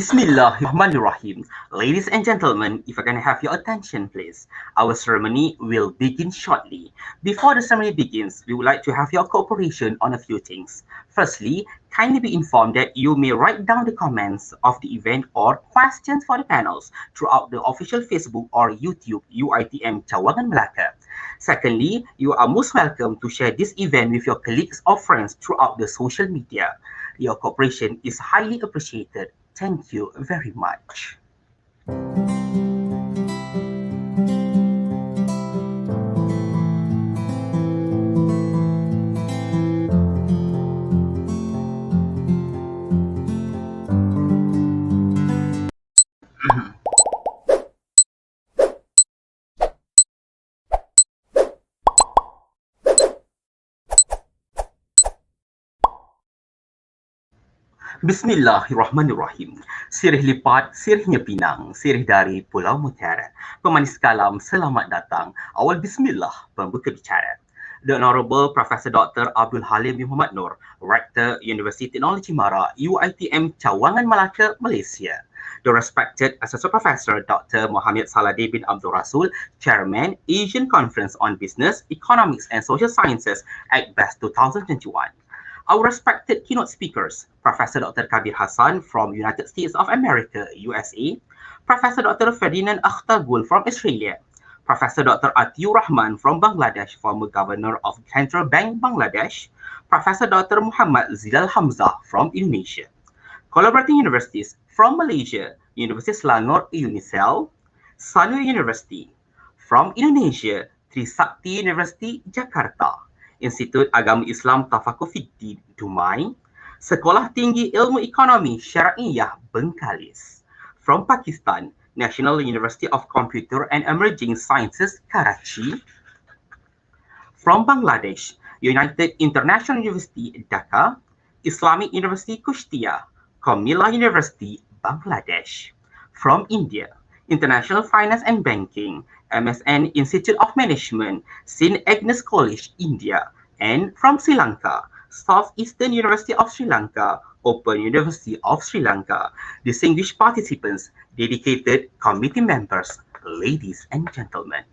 Bismillahirrahmanirrahim. Ladies and gentlemen, if I can have your attention, please. Our ceremony will begin shortly. Before the ceremony begins, we would like to have your cooperation on a few things. Firstly, kindly be informed that you may write down the comments of the event or questions for the panels throughout the official Facebook or YouTube UITM Cawangan Melaka. Secondly, you are most welcome to share this event with your colleagues or friends throughout the social media. Your cooperation is highly appreciated. Thank you very much. Bismillahirrahmanirrahim. Sirih lipat, sirihnya Pinang, sirih dari Pulau Mutiara. Pemanis kalam, selamat datang. Awal bismillah, pembuka bicara. The Honorable Professor Dr. Abdul Halim bin Muhammad Nur, Rector, University Technology Mara, UITM Cawangan Melaka, Malaysia. The respected Associate Professor Dr. Mohammed Saladir bin Abdul Rasul, Chairman, Asian Conference on Business, Economics and Social Sciences, ACBESS 2021. Our respected keynote speakers, Professor Dr. Kabir Hassan from United States of America, USA, Professor Dr. Ferdinand Akhtagul from Australia, Professor Dr. Atiur Rahman from Bangladesh, former Governor of Central Bank Bangladesh, Professor Dr. Muhammad Zilal Hamzah from Indonesia. Collaborating universities from Malaysia, University Selangor UNISEL, Sanur University, from Indonesia, Trisakti University, Jakarta, Institut Agama Islam Tafakufiddin Dumai, Sekolah Tinggi Ilmu Ekonomi Syariah Bengkalis. From Pakistan, National University of Computer and Emerging Sciences Karachi. From Bangladesh, United International University Dhaka, Islamic University Kushtia, Comilla University Bangladesh. From India, International Finance and Banking, MSN Institute of Management, St. Agnes College, India, and from Sri Lanka, Southeastern University of Sri Lanka, Open University of Sri Lanka. Distinguished participants, dedicated committee members, ladies and gentlemen.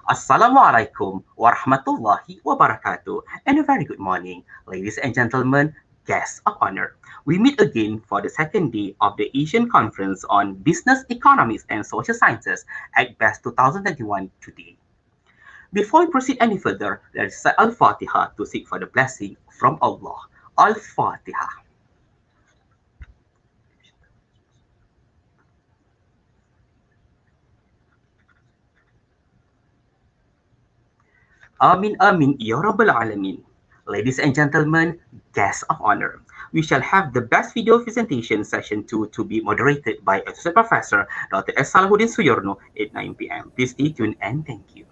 Assalamualaikum warahmatullahi wabarakatuh, and a very good morning, ladies and gentlemen, guests of honor. We meet again for the second day of the Asian Conference on Business, Economics and Social Sciences, ACBESS 2021 today. Before we proceed any further, let us say Al-Fatiha to seek for the blessing from Allah. Al-Fatiha. Amin Amin Ya Rabbal Alamin. Ladies and gentlemen, guests of honor, we shall have the best video presentation session 2 to be moderated by Associate Professor Dr. S. Salahuddin Suyorno at 9 p.m. Please stay tuned and thank you.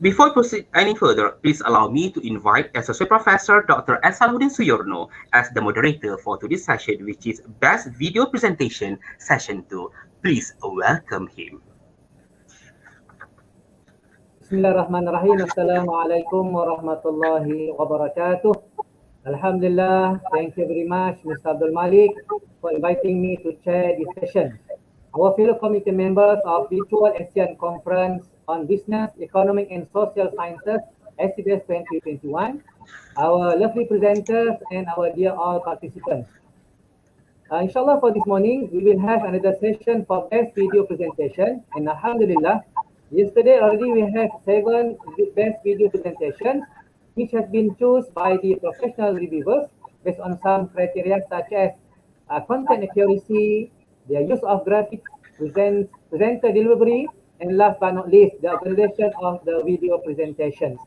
Before proceed any further, please allow me to invite Associate Professor Dr. S. Salahuddin Suyorno as the moderator for today's session, which is Best Video Presentation Session 2. Please welcome him. Bismillahirrahmanirrahim. Assalamualaikum warahmatullahi wabarakatuh. Alhamdulillah, thank you very much, Mr. Abdul Malik, for inviting me to chair this session. Our fellow committee members of Virtual ASEAN Conference on Business, Economic and Social Sciences, ACBESS 2021, our lovely presenters and our dear all participants. Inshallah, for this morning, we will have another session for best video presentation, and Alhamdulillah, yesterday already we had 7 best video presentations, which has been chosen by the professional reviewers based on some criteria such as content accuracy, the use of graphics, presenter delivery, and last but not least, the organization of the video presentations.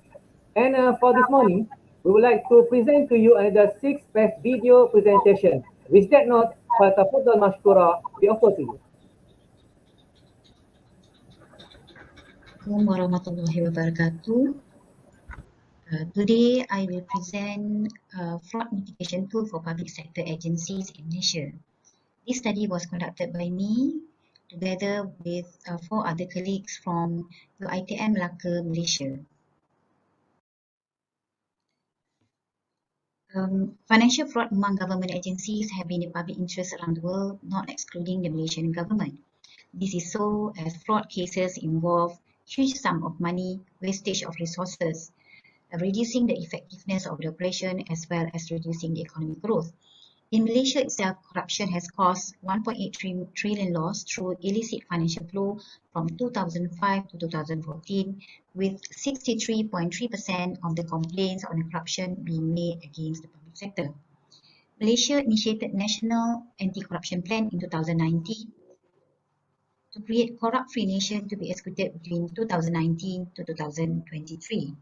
And for this morning, we would like to present to you another 6 best video presentation. With that note, Fatafadal Mashkura, we offer to you. Assalamualaikum warahmatullahi wabarakatuh. Today, I will present a fraud mitigation tool for public sector agencies in Malaysia. This study was conducted by me together with 4 other colleagues from UiTM Melaka, Malaysia. Financial fraud among government agencies have been in public interest around the world, not excluding the Malaysian government. This is so as fraud cases involve huge sum of money, wastage of resources, reducing the effectiveness of the operation as well as reducing the economic growth. In Malaysia itself, corruption has caused 1.8 trillion loss through illicit financial flow from 2005 to 2014, with 63.3% of the complaints on corruption being made against the public sector. Malaysia initiated National Anti-Corruption Plan in 2019 to create corrupt-free nation to be executed between 2019 to 2023.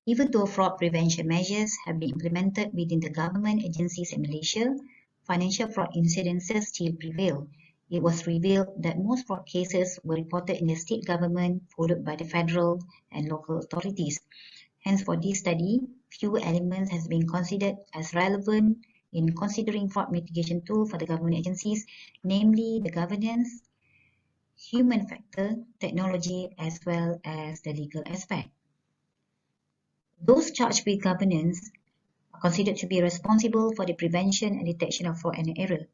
Even though fraud prevention measures have been implemented within the government agencies in Malaysia, financial fraud incidences still prevail. It was revealed that most fraud cases were reported in the state government, followed by the federal and local authorities. Hence, for this study, few elements has been considered as relevant in considering fraud mitigation tool for the government agencies, namely the governance, human factor, technology, as well as the legal aspect. Those charged with governance are considered to be responsible for the prevention and detection of fraud and error.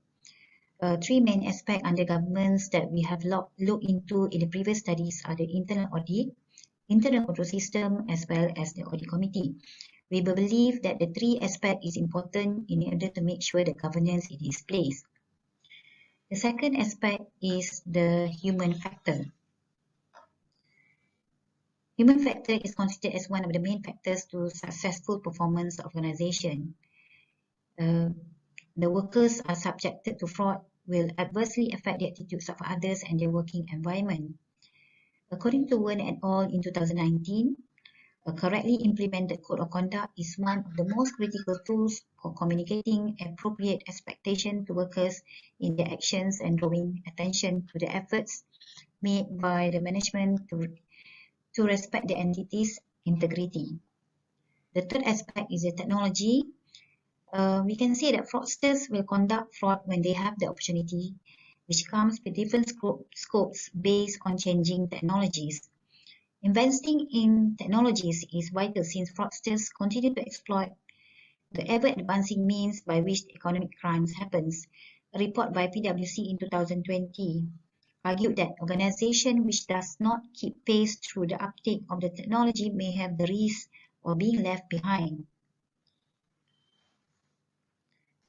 3 main aspects under governance that we have looked into in the previous studies are the internal audit, internal control system, as well as the audit committee. We believe that the 3 aspects is important in order to make sure the governance is in place. The second aspect is the human factor. Human factor is considered as one of the main factors to successful performance of organization. The workers are subjected to fraud will adversely affect the attitudes of others and their working environment. According to Wen et al. In 2019, a correctly implemented code of conduct is one of the most critical tools for communicating appropriate expectation to workers in their actions and drawing attention to the efforts made by the management to respect the entity's integrity. The third aspect is the technology. We can say that fraudsters will conduct fraud when they have the opportunity, which comes with different scopes based on changing technologies. Investing in technologies is vital since fraudsters continue to exploit the ever-advancing means by which economic crimes happens. A report by PwC in 2020 argued that organization which does not keep pace through the uptake of the technology may have the risk of being left behind.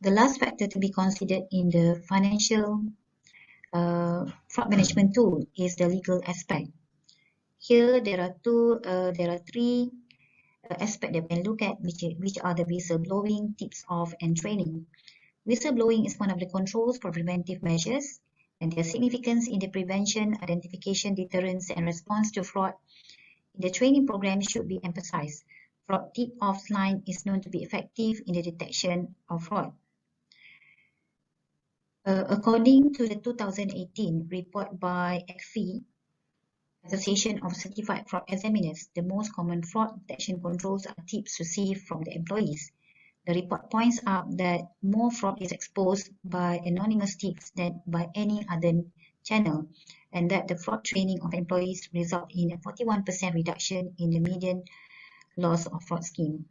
The last factor to be considered in the financial fraud management tool is the legal aspect. Here there are three aspects that we can look at, which are the whistleblowing, tips off, and training. Whistleblowing is one of the controls for preventive measures, and their significance in the prevention, identification, deterrence, and response to fraud in the training program should be emphasized. Fraud tip-off line is known to be effective in the detection of fraud. According to the 2018 report by ACBESS, Association of Certified Fraud Examiners, the most common fraud detection controls are tips received from the employees. The report points out that more fraud is exposed by anonymous tips than by any other channel, and that the fraud training of employees result in a 41% reduction in the median loss of fraud scheme.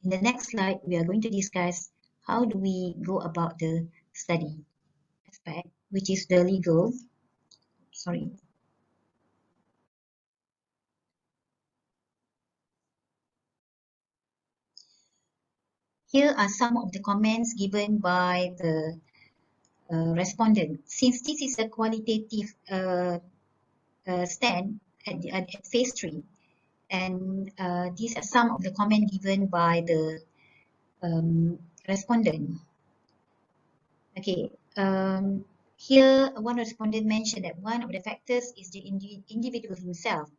In the next slide, we are going to discuss how do we go about the study aspect, which is the legal. Here are some of the comments given by the respondent. Since this is a qualitative stand at phase 3, and these are some of the comments given by the respondent. Okay, here one respondent mentioned that one of the factors is the individual himself.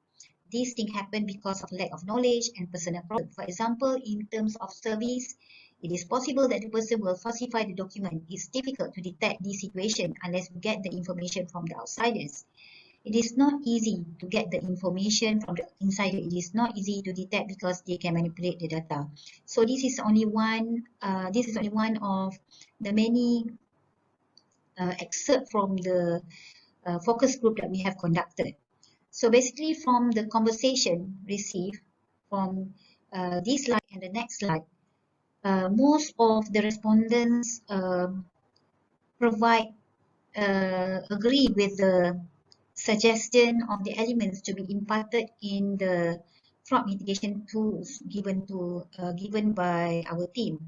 These things happen because of lack of knowledge and personal problem. For example, in terms of service, it is possible that the person will falsify the document. It's difficult to detect this situation unless we get the information from the outsiders. It is not easy to get the information from the insider. It is not easy to detect because they can manipulate the data. So this is only one. This is only one of the many excerpt from the focus group that we have conducted. So basically, from the conversation received from this slide and the next slide, most of the respondents agree with the suggestion of the elements to be imparted in the fraud mitigation tools given by our team.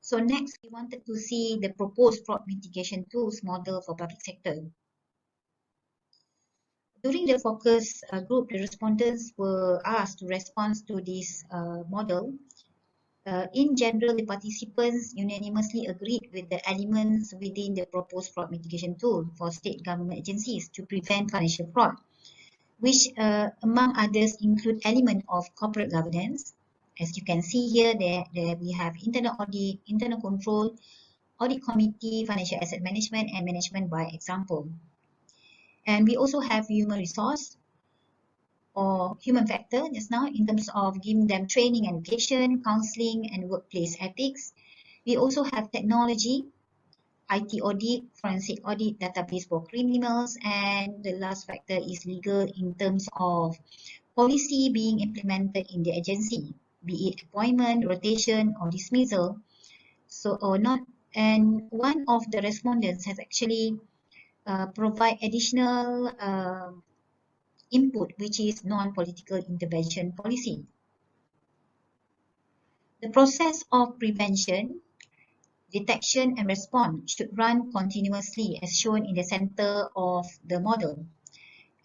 So next, we wanted to see the proposed fraud mitigation tools model for public sector. During the focus group, the respondents were asked to respond to this model. In general, the participants unanimously agreed with the elements within the proposed fraud mitigation tool for state government agencies to prevent financial fraud, which among others include element of corporate governance. As you can see here, there we have internal audit, internal control, audit committee, financial asset management, and management by example. And we also have human resource or human factor just now in terms of giving them training and education, counseling, and workplace ethics. We also have technology, IT audit, forensic audit, database for criminals, and the last factor is legal in terms of policy being implemented in the agency, be it appointment, rotation, or dismissal. So or not, and one of the respondents has actually provide additional input, which is non-political intervention policy. The process of prevention, detection, and response should run continuously as shown in the center of the model.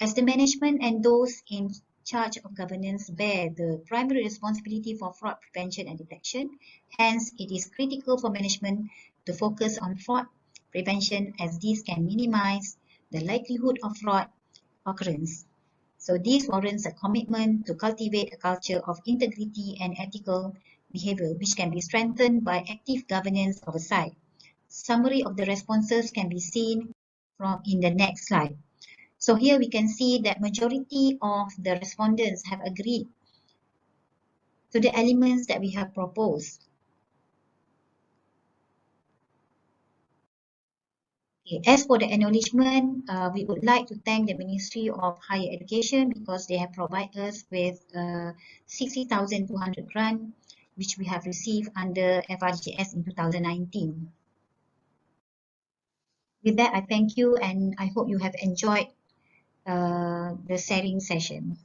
As the management and those in charge of governance bear the primary responsibility for fraud prevention and detection, hence it is critical for management to focus on fraud prevention as this can minimize the likelihood of fraud occurrence. So this warrants a commitment to cultivate a culture of integrity and ethical behavior, which can be strengthened by active governance oversight. Summary of the responses can be seen in the next slide. So here we can see that majority of the respondents have agreed to the elements that we have proposed. As for the acknowledgement, we would like to thank the Ministry of Higher Education because they have provided us with 60,200 grant, which we have received under FRGS in 2019. With that, I thank you and I hope you have enjoyed the sharing session.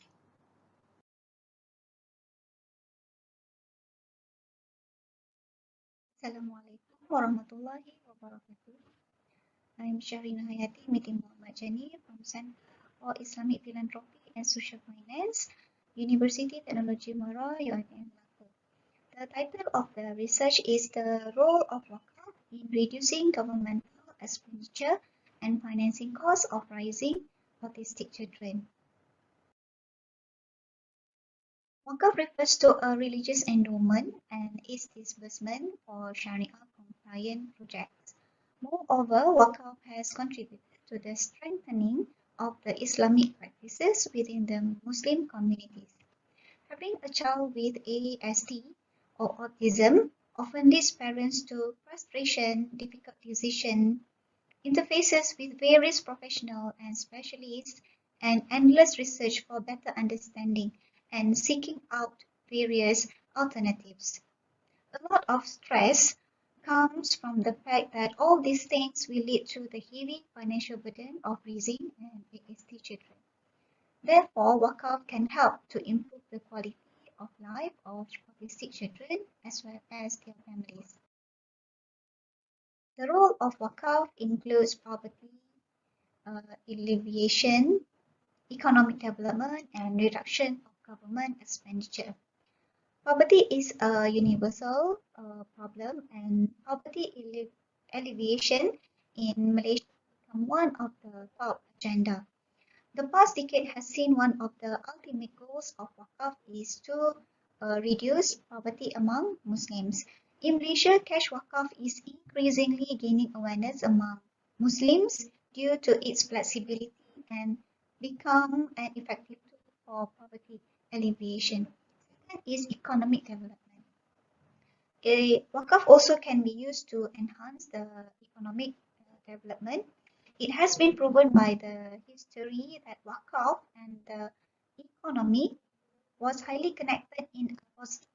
Assalamualaikum warahmatullahi wabarakatuh. I'm Sharina Hayati, meeting Muhammad Jani from for Islamic Philanthropy and Social Finance, University Technology Mara, UITM Melaka. The title of the research is The Role of Wakaf in Reducing Governmental Expenditure and Financing Costs of Rising Autistic Children. Wakaf refers to a religious endowment and its disbursement for Sharia-compliant projects. Moreover, Wakaf has contributed to the strengthening of the Islamic practices within the Muslim communities. Having a child with ASD or autism often leads parents to frustration, difficult decision, interfaces with various professionals and specialists, and endless research for better understanding and seeking out various alternatives. A lot of stress comes from the fact that all these things will lead to the heavy financial burden of raising and ASD children. Therefore, Wakaf can help to improve the quality of life of autistic children as well as their families. The role of Wakaf includes poverty alleviation, economic development, and reduction of government expenditure. Poverty is a universal problem, and poverty alleviation in Malaysia become one of the top agenda. The past decade has seen one of the ultimate goals of Wakaf is to reduce poverty among Muslims. In Malaysia, cash Wakaf is increasingly gaining awareness among Muslims due to its flexibility and become an effective tool for poverty alleviation. Second is economic development. Wakaf also can be used to enhance the economic development. It has been proven by the history that Wakaf and the economy was highly connected in a positive,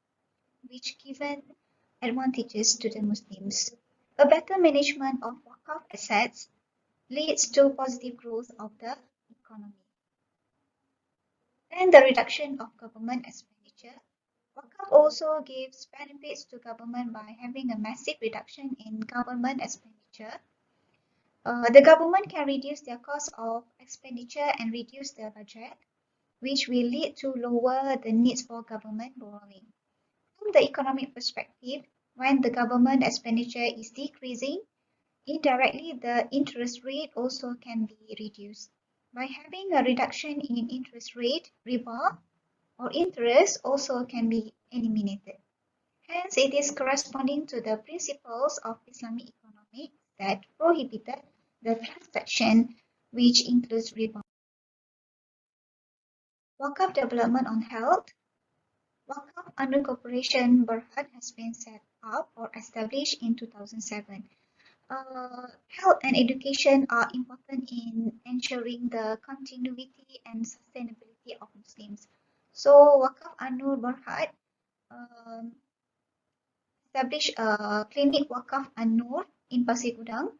which given advantages to the Muslims. A better management of Wakaf assets leads to positive growth of the economy. And the reduction of government expenditure. Wakaf also gives benefits to government by having a massive reduction in government expenditure. The government can reduce their cost of expenditure and reduce their budget, which will lead to lower the needs for government borrowing. From the economic perspective, when the government expenditure is decreasing, indirectly the interest rate also can be reduced. By having a reduction in interest rate, riba or interest also can be eliminated. Hence, it is corresponding to the principles of Islamic economics that prohibited the transaction which includes riba. Wakaf development on health. Wakaf under Corporation Berhad has been set up or established in 2007. Health and education are important in ensuring the continuity and sustainability of Muslims. So, Wakaf Anur Berhad established a clinic Wakaf Anur in Pasir Gudang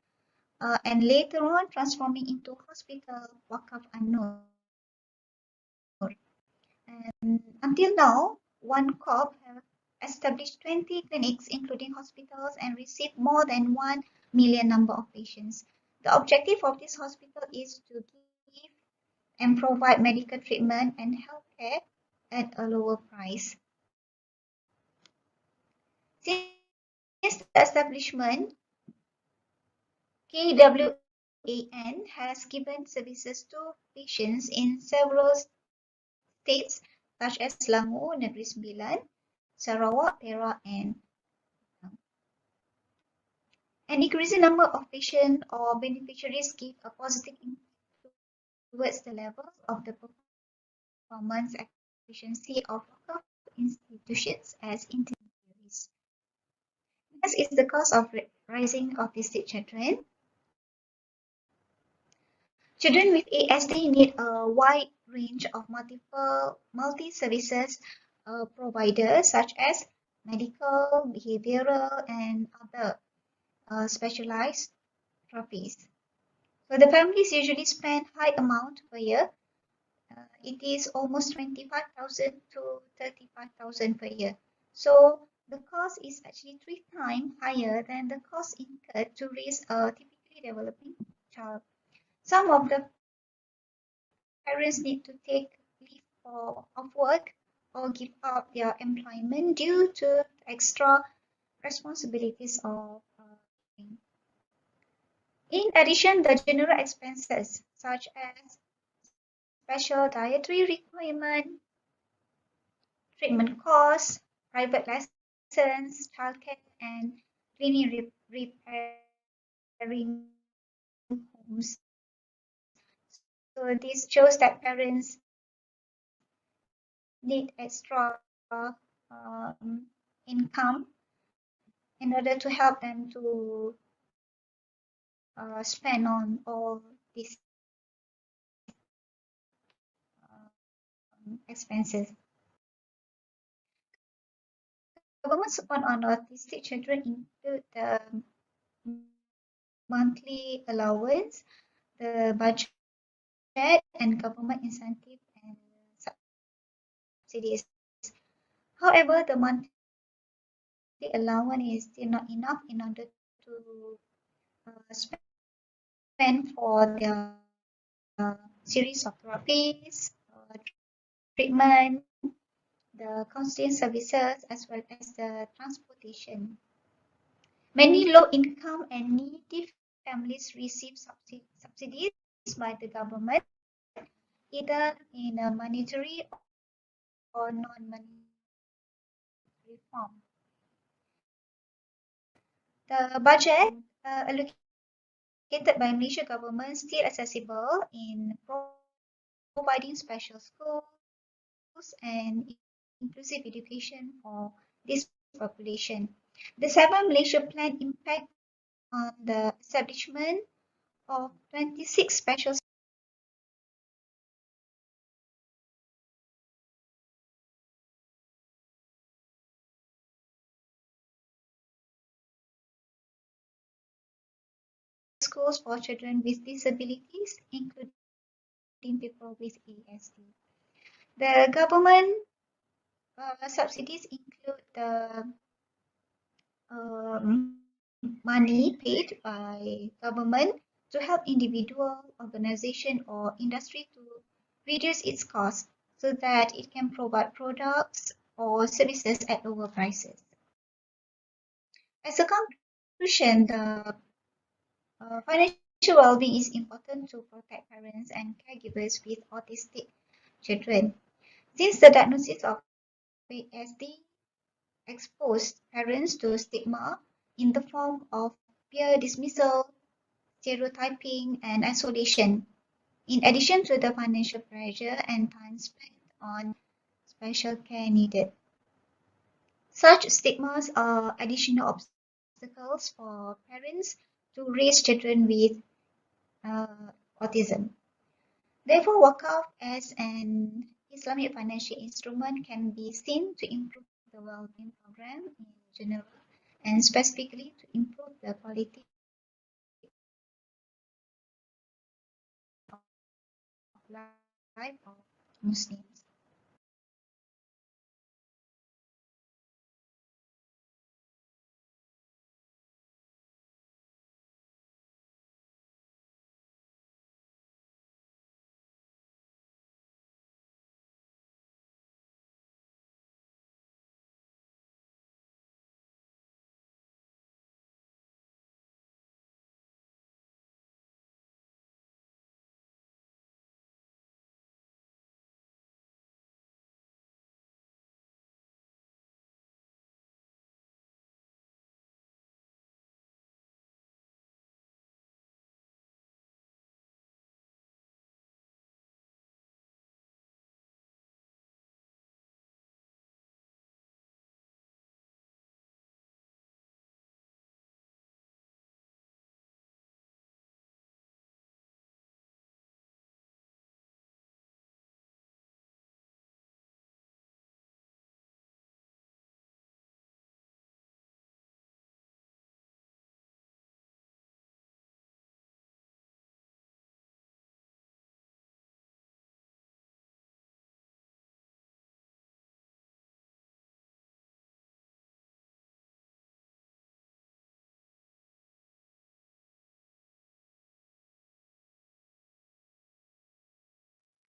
and later on transforming into Hospital Wakaf Anur. And until now, one corp have established 20 clinics including hospitals and received more than 1 million number of patients. The objective of this hospital is to give and provide medical treatment and healthcare at a lower price. Since the establishment, KWAN has given services to patients in several states such as Selangor, Negeri Sembilan, Sarawak, Perak, and an increasing number of patients or beneficiaries give a positive impact towards the levels of the performance efficiency of Wakaf institutions as intermediaries. Next is the cause of rising autistic children. Children with ASD need a wide range of multi-services providers such as medical, behavioral, and other specialized therapies. So the families usually spend high amount per year. It is almost 25,000 to 35,000 per year. So the cost is actually 3 times higher than the cost incurred to raise a typically developing child. Some of the parents need to take leave of work or give up their employment due to extra responsibilities of in addition, the general expenses such as special dietary requirement, treatment costs, private lessons, childcare, and cleaning repairing homes. So this shows that parents need extra income in order to help them to spend on all these expenses. Government support on autistic children include the monthly allowance, the budget, and government incentive and subsidies. However, the monthly allowance is still not enough in order to spend for their series of therapies, treatment, the counseling services, as well as the transportation. Many low-income and needy families receive subsidies by the government, either in a monetary or non-monetary form. The budget allocated by Malaysia government still accessible in providing special schools and inclusive education for this population. The 7 Malaysia Plan impact on the establishment of 26 special schools for children with disabilities, including people with ASD. The government subsidies include the money paid by government to help individual, organization, or industry to reduce its cost so that it can provide products or services at lower prices. As a conclusion, the financial well-being is important to protect parents and caregivers with autistic children. Since the diagnosis of ASD exposed parents to stigma in the form of peer dismissal, stereotyping, and isolation, in addition to the financial pressure and time spent on special care needed. Such stigmas are additional obstacles for parents to raise children with autism. Therefore, wakaf as an Islamic financial instrument can be seen to improve the well-being program in general and specifically to improve the quality of life of Muslims.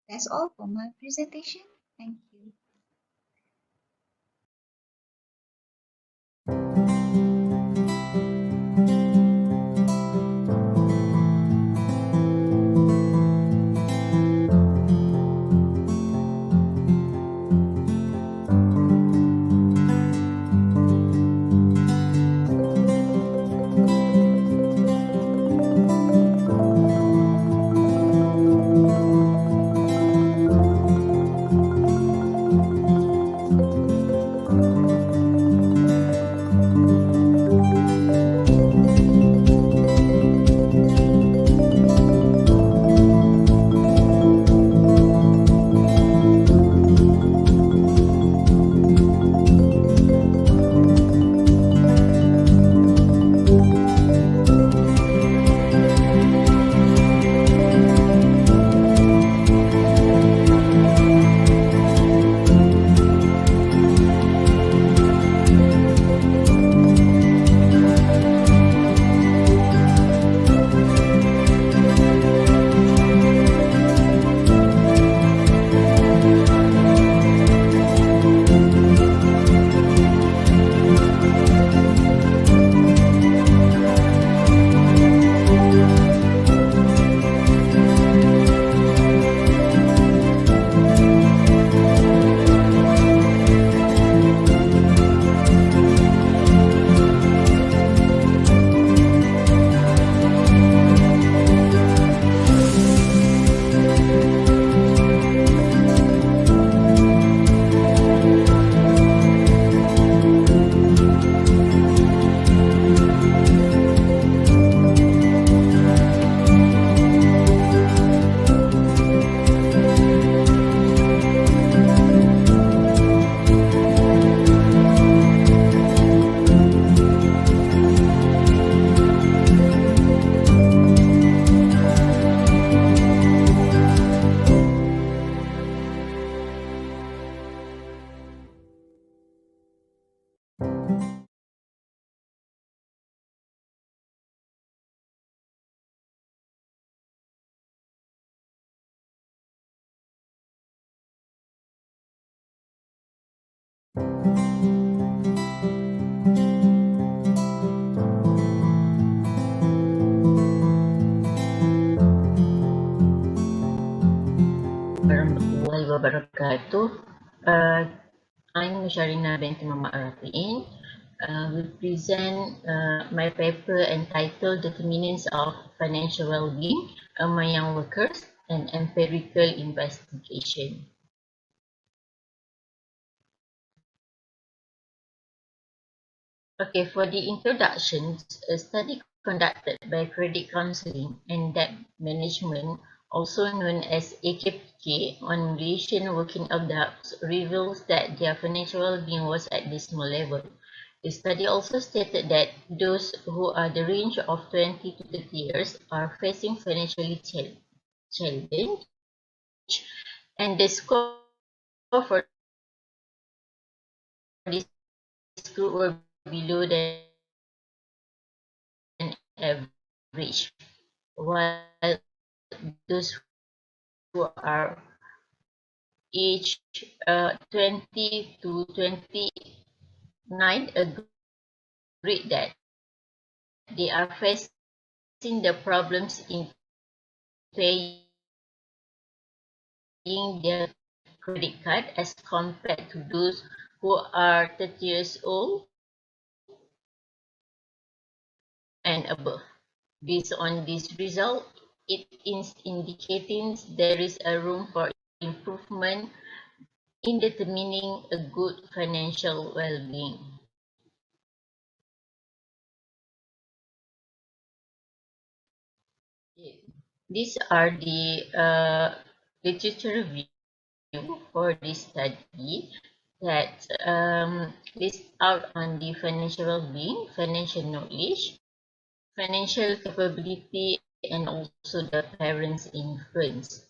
That's all for my presentation. Thank you. Warahmatullahi wabarakatuh. I'm Sharina binti Muhammad Rafiin. Will present my paper entitled Determinants of Financial Well-being Among Young Workers, an Empirical Investigation. Okay, for the introduction, a study conducted by Credit Counseling and Debt Management, also known as ACBESS, on Malaysian working adults reveals that their financial well-being was at dismal level. The study also stated that those who are the range of 20 to 30 years are facing financially challenged, and the score for this group were below than average, while those who are aged 20 to 29 agreed that they are facing the problems in paying their credit card as compared to those who are 30 years old and above. Based on this result, it is indicating there is a room for improvement in determining a good financial well-being. These are the literature review for this study that lists out on the financial well-being, financial knowledge, financial capability, and also the parents' influence.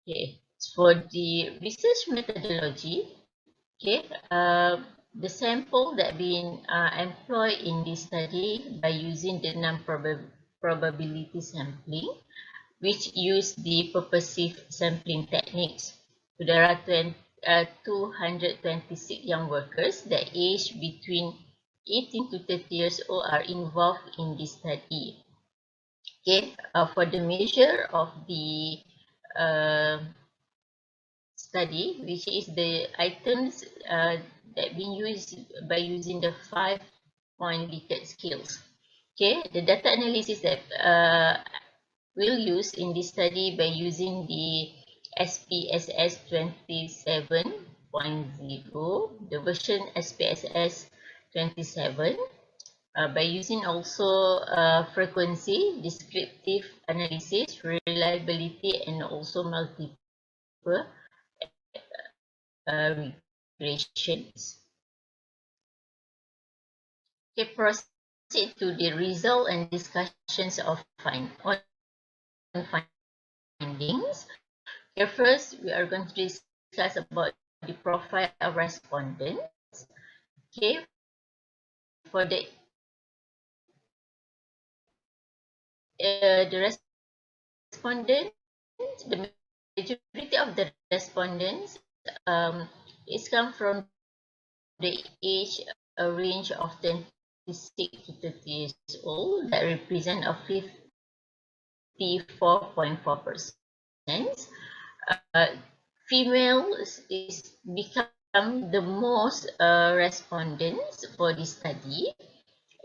Okay, for the research methodology, okay, the sample that been employed in this study by using the non-probability sampling which use the purposive sampling techniques. So there are 226 young workers that age between 18 to 30 years old are involved in this study. Okay, for the measure of the study, which is the items that been used by using the 5-point Likert scales. Okay, the data analysis that we'll use in this study by using the ACBESS 27.0, the version ACBESS 27, by using also frequency, descriptive analysis, reliability, and also multiple regressions. Okay, proceed to the result and discussions of findings. Okay, first we are going to discuss about the profile of respondents. Okay, for the respondents, the majority of the respondents is come from the age range of 26 to 30 years old, that represent a 54.4%. Females is become the most respondents for this study,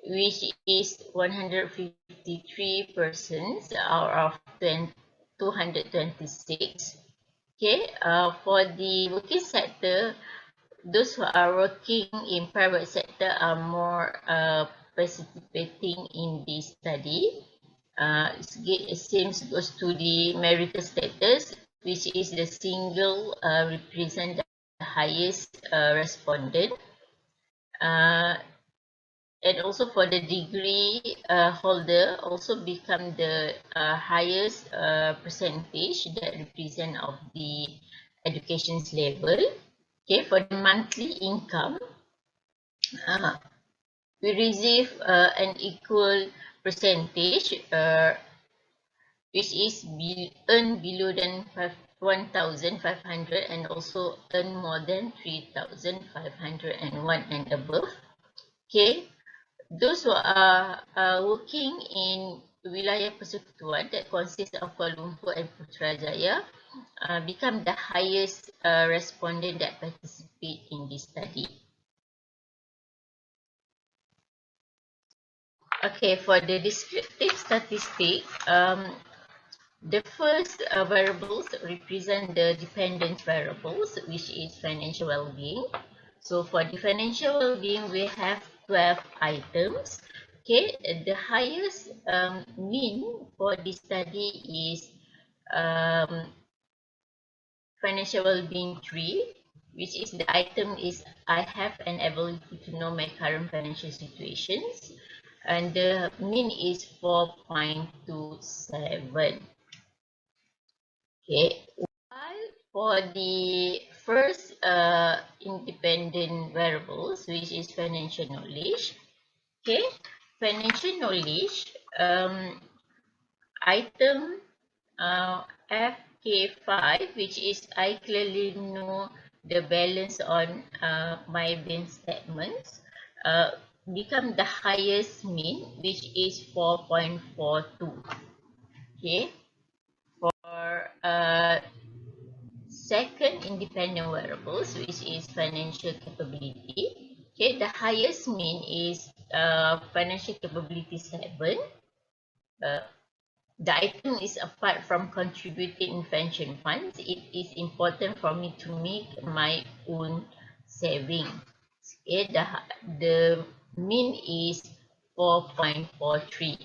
which is 153 persons out of 226. Okay, for the working sector, those who are working in private sector are more participating in this study. Same goes to the marital status, which is the single represent the highest respondent. And also for the degree holder also become the highest percentage that represent of the education's level. Okay, for the monthly income, we receive an equal percentage, which is earn below than 1,500 and also earn more than 3,501 and above. Okay, those who are working in Wilayah Persekutuan that consists of Kuala Lumpur and Putrajaya become the highest respondent that participate in this study. Okay, for the descriptive statistic, the first variables represent the dependent variables, which is financial well-being. So for the financial well-being, we have 12 items. Okay, the highest mean for this study is financial well-being 3, which is the item is I have an ability to know my current financial situations, and the mean is 4.27. Okay, while for the first independent variables, which is financial knowledge, okay, financial knowledge item FK5, which is I clearly know the balance on my bank statements, become the highest mean, which is 4.42. Okay, for second independent variables, which is financial capability. Okay, the highest mean is financial capability 7. The item is apart from contributing in pension funds, it is important for me to make my own saving. Okay, the mean is 4.43.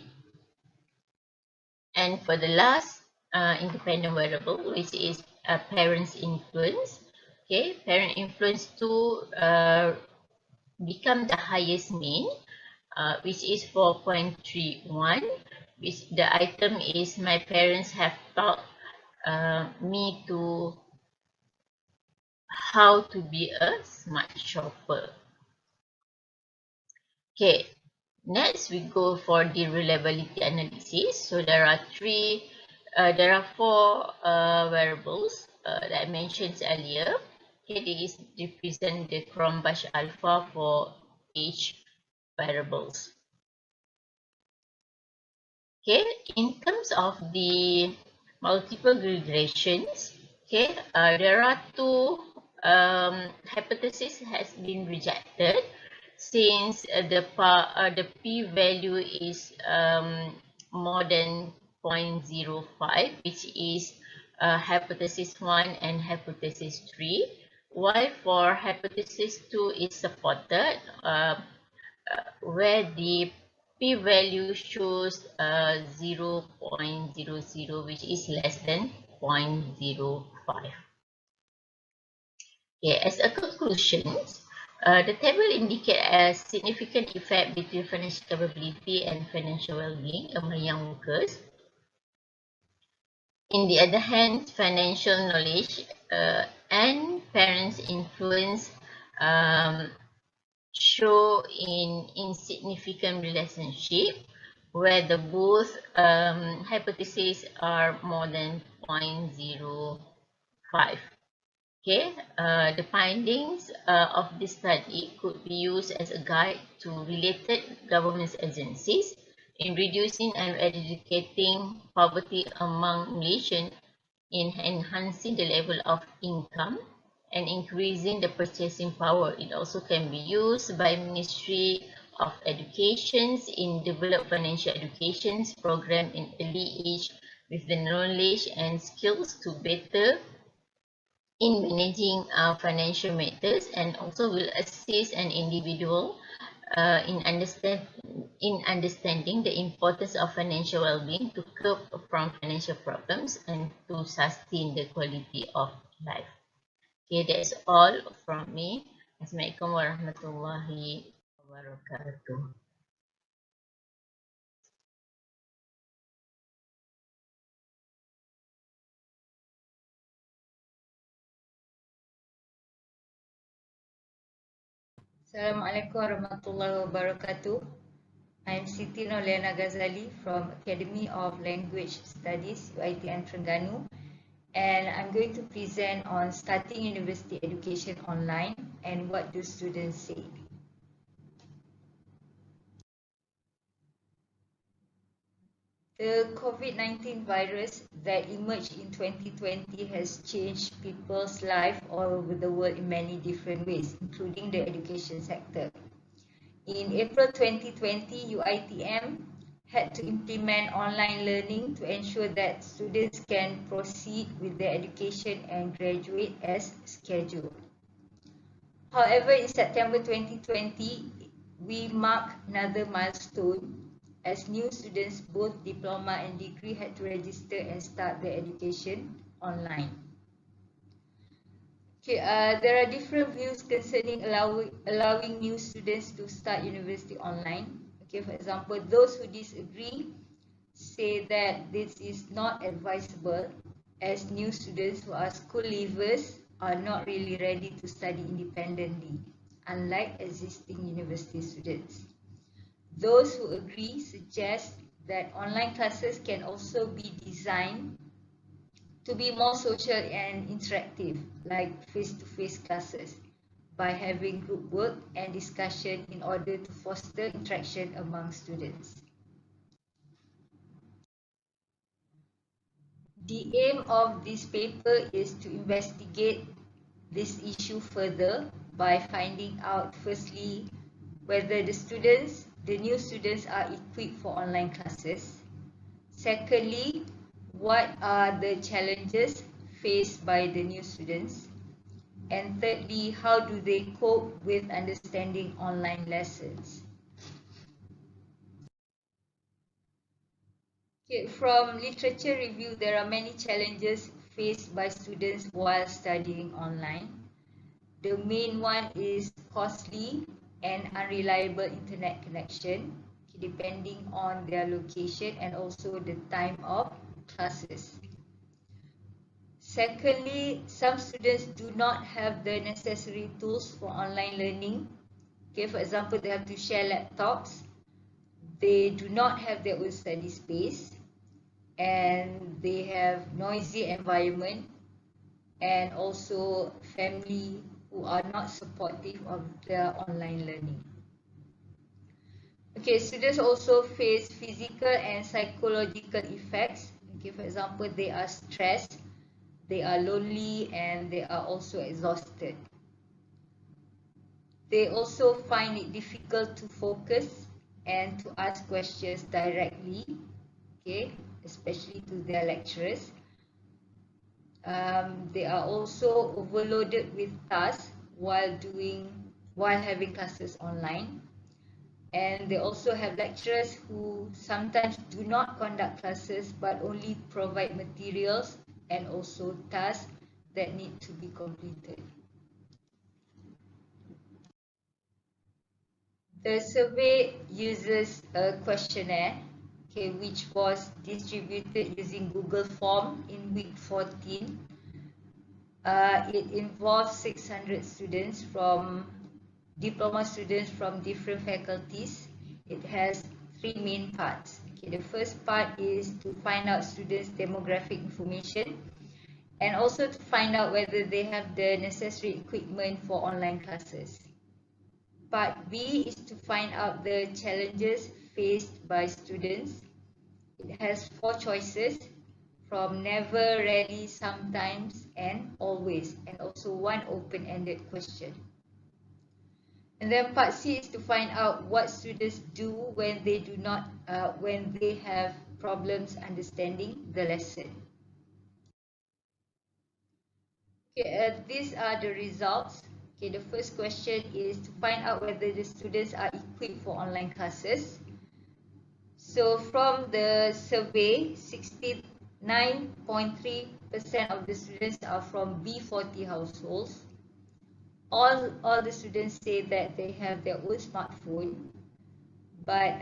And for the last independent variable, which is parents' influence, okay, parent influence 2 become the highest mean, which is 4.31, which the item is my parents have taught me to how to be a smart shopper. Okay, next we go for the reliability analysis. So there are 3 there are four variables that I mentioned earlier. Okay, this represent the Cronbach alpha for each variables. Okay, in terms of the multiple regressions, okay, there are two hypotheses has been rejected since the p-value is more than 0.05, which is hypothesis 1 and hypothesis 3, while for hypothesis 2 is supported, where the p-value shows 0.00, which is less than 0.05. Okay, as a conclusion, the table indicates a significant effect between financial capability and financial well-being among young workers. In the other hand, financial knowledge and parents' influence show in insignificant relationship where the both hypotheses are more than 0.05. Okay, the findings of this study could be used as a guide to related government agencies in reducing and eradicating poverty among Malaysians, in enhancing the level of income and increasing the purchasing power. It also can be used by Ministry of Education in develop financial education program in early age with the knowledge and skills to better in managing financial matters, and also will assist an individual in understanding the importance of financial well-being to cope from financial problems and to sustain the quality of life. Okay, that's all from me. Assalamualaikum warahmatullahi wabarakatuh. Assalamualaikum warahmatullahi wabarakatuh. I'm Siti Noliana Ghazali from Academy of Language Studies, UiTM Terengganu, and I'm going to present on starting university education online and what do students say. The COVID-19 virus that emerged in 2020 has changed people's lives all over the world in many different ways, including the education sector. In April 2020, UiTM had to implement online learning to ensure that students can proceed with their education and graduate as scheduled. However, in September 2020, we mark another milestone as new students, both diploma and degree, had to register and start their education online. Okay, there are different views concerning allowing new students to start university online. Okay, for example, those who disagree say that this is not advisable as new students who are school leavers are not really ready to study independently, unlike existing university students. Those who agree suggest that online classes can also be designed to be more social and interactive, like face-to-face classes, by having group work and discussion in order to foster interaction among students. The aim of this paper is to investigate this issue further by finding out, firstly, whether the new students are equipped for online classes. Secondly, what are the challenges faced by the new students? And thirdly, how do they cope with understanding online lessons? Okay, from literature review, there are many challenges faced by students while studying online. The main one is costly and unreliable internet connection, depending on their location and also the time of classes. Secondly, some students do not have the necessary tools for online learning. Okay, for example, they have to share laptops. They do not have their own study space. and they have noisy environment, and also family who are not supportive of their online learning. Okay, students also face physical and psychological effects. Okay, for example, they are stressed, they are lonely, and they are also exhausted. They also find it difficult to focus and to ask questions directly, okay, especially to their lecturers. They are also overloaded with tasks while having classes online. And they also have lecturers who sometimes do not conduct classes but only provide materials and also tasks that need to be completed. The survey uses a questionnaire, okay, which was distributed using Google Form in week 14. It involves 600 students diploma students from different faculties. It has three main parts. Okay, the first part is to find out students' demographic information and also to find out whether they have the necessary equipment for online classes. Part B is to find out the challenges faced by students. It has 4 choices, from never, rarely, sometimes, and always, and also one open-ended question. And then part C is to find out what students do when they have problems understanding the lesson. Okay, these are the results. Okay, the first question is to find out whether the students are equipped for online classes. So from the survey, 69.3% of the students are from B40 households. All the students say that they have their own smartphone, but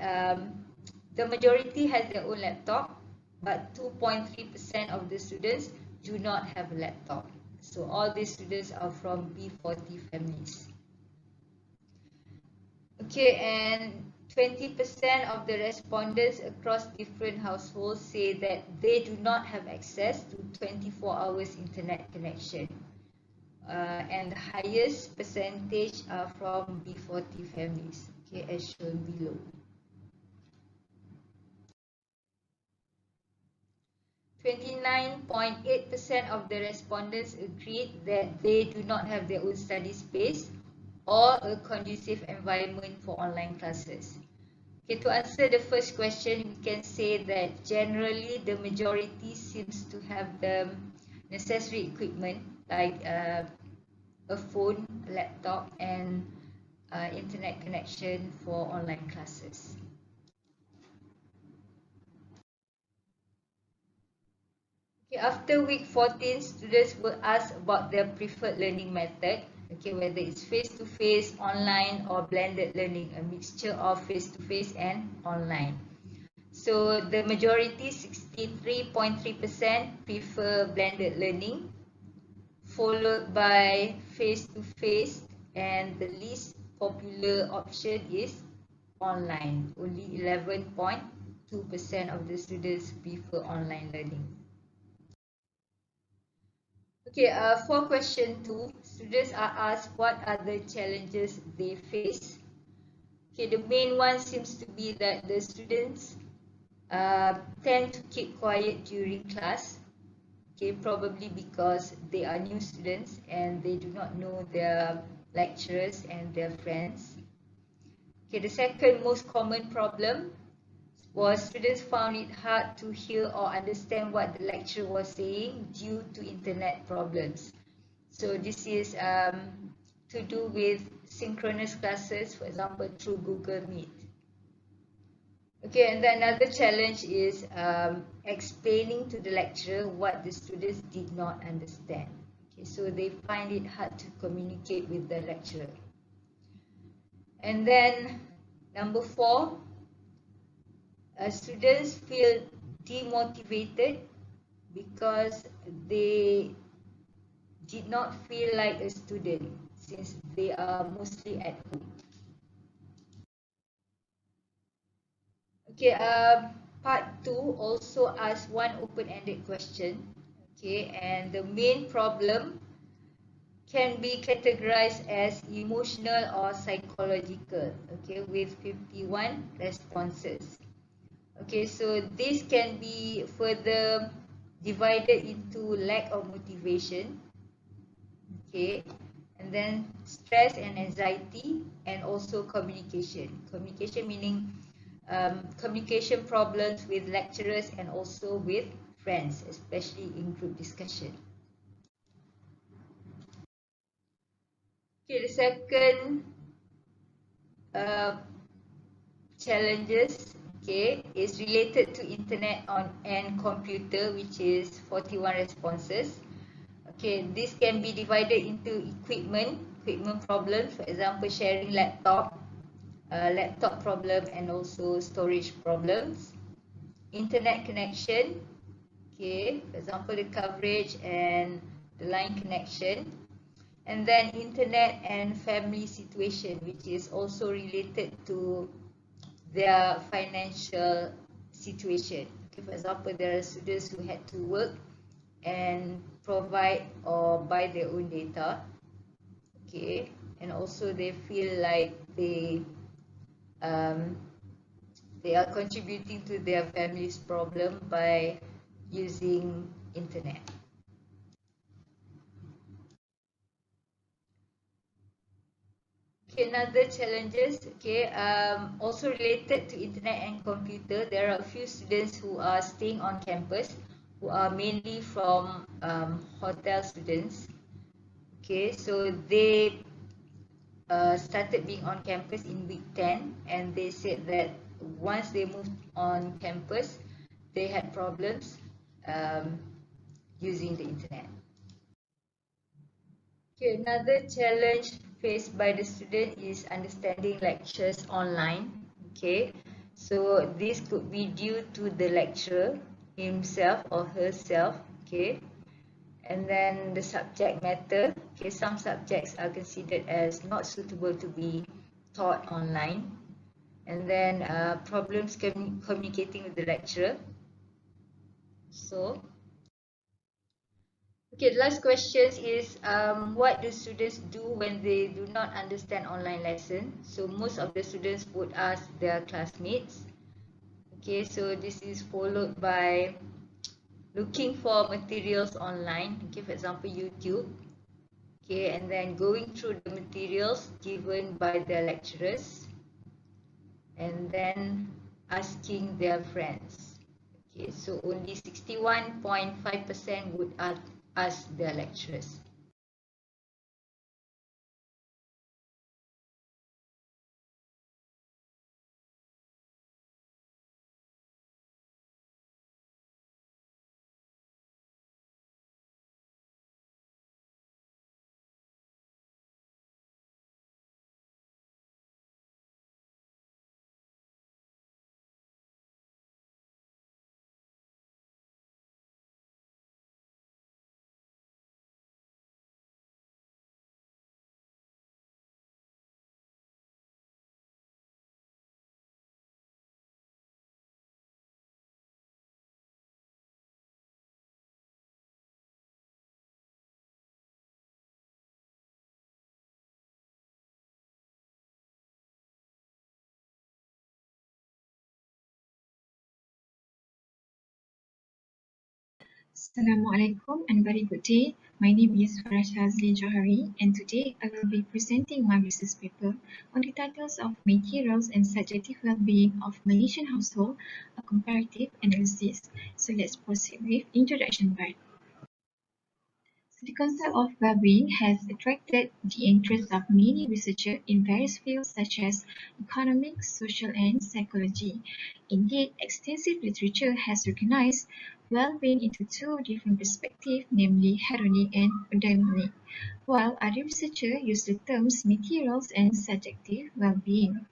the majority has their own laptop, but 2.3% of the students do not have a laptop. So all these students are from B40 families. Okay, and 20% of the respondents across different households say that they do not have access to 24 hours internet connection. And the highest percentage are from B40 families, okay, as shown below. .8% of the respondents agreed that they do not have their own study space or a conducive environment for online classes. Okay, to answer the first question, we can say that generally the majority seems to have the necessary equipment like a phone, a laptop, and internet connection for online classes. Okay, after week 14, students were asked about their preferred learning method, okay, whether it's face-to-face, online, or blended learning, a mixture of face-to-face and online. So the majority, 63.3%, prefer blended learning, followed by face-to-face, and the least popular option is online. Only 11.2% of the students prefer online learning. Okay, for question 2, students are asked what are the challenges they face. Okay, the main one seems to be that the students tend to keep quiet during class. Okay, probably because they are new students and they do not know their lecturers and their friends. Okay, the second most common problem was students found it hard to hear or understand what the lecturer was saying due to internet problems. So this is to do with synchronous classes, for example, through Google Meet. Okay, and then another challenge is explaining to the lecturer what the students did not understand. Okay, so they find it hard to communicate with the lecturer. And then number 4, students feel demotivated because they did not feel like a student since they are mostly at home. Okay, Part 2 also asks one open-ended question. Okay, and the main problem can be categorized as emotional or psychological, okay, with 51 responses. Okay, so this can be further divided into lack of motivation, okay, and then stress and anxiety, and also communication. Communication meaning communication problems with lecturers and also with friends, especially in group discussion. Okay, the second challenges, okay, is related to internet and computer, which is 41 responses. Okay, this can be divided into equipment problems, for example, sharing laptop problem, and also storage problems. Internet connection, okay, for example, the coverage and the line connection. And then internet and family situation, which is also related to their financial situation. Okay, for example, there are students who had to work and provide or buy their own data. Okay, and also they feel like um, they are contributing to their family's problem by using internet. Okay, another challenges, okay, also related to internet and computer. There are a few students who are staying on campus, who are mainly from hotel students. Okay, so they started being on campus in week 10, and they said that once they moved on campus, they had problems um, using the internet. Okay, another challenge faced by the student is understanding lectures online. Okay, so this could be due to the lecturer himself or herself. Okay, and then the subject matter. Okay, some subjects are considered as not suitable to be taught online. And then problems communicating with the lecturer. So, okay, the last question is what do students do when they do not understand online lesson? So most of the students would ask their classmates. Okay, so this is followed by looking for materials online. Okay, for example, YouTube. Okay, and then going through the materials given by their lecturers, and then asking their friends. Okay, so only 61.5% would ask their lecturers. Assalamualaikum and very good day. My name is Farah Shazlin Johari, and today I will be presenting my research paper on the titles of Materials and Subjective Well-being of Malaysian Household, a comparative analysis. So let's proceed with introduction part. So the concept of well-being has attracted the interest of many researchers in various fields such as economics, social and psychology. Indeed, extensive literature has recognized well-being into two different perspectives, namely hedonic and eudaimonic, while other researchers use the terms materials and subjective well-being.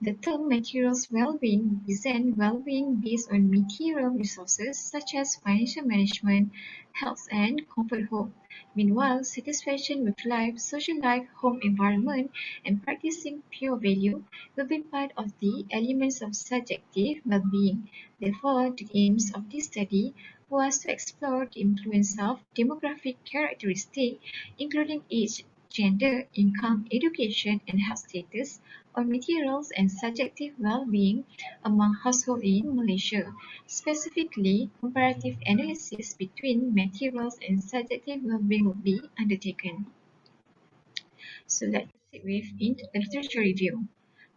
The term materials well-being represents well-being based on material resources such as financial management, health and comfort home. Meanwhile, satisfaction with life, social life, home environment, and practicing pure value will be part of the elements of subjective well-being. Therefore, the aims of this study was to explore the influence of demographic characteristics, including age, gender, income, education, and health status, on materials and subjective well-being among households in Malaysia. Specifically, comparative analysis between materials and subjective well-being will be undertaken. So let's proceed with literature review.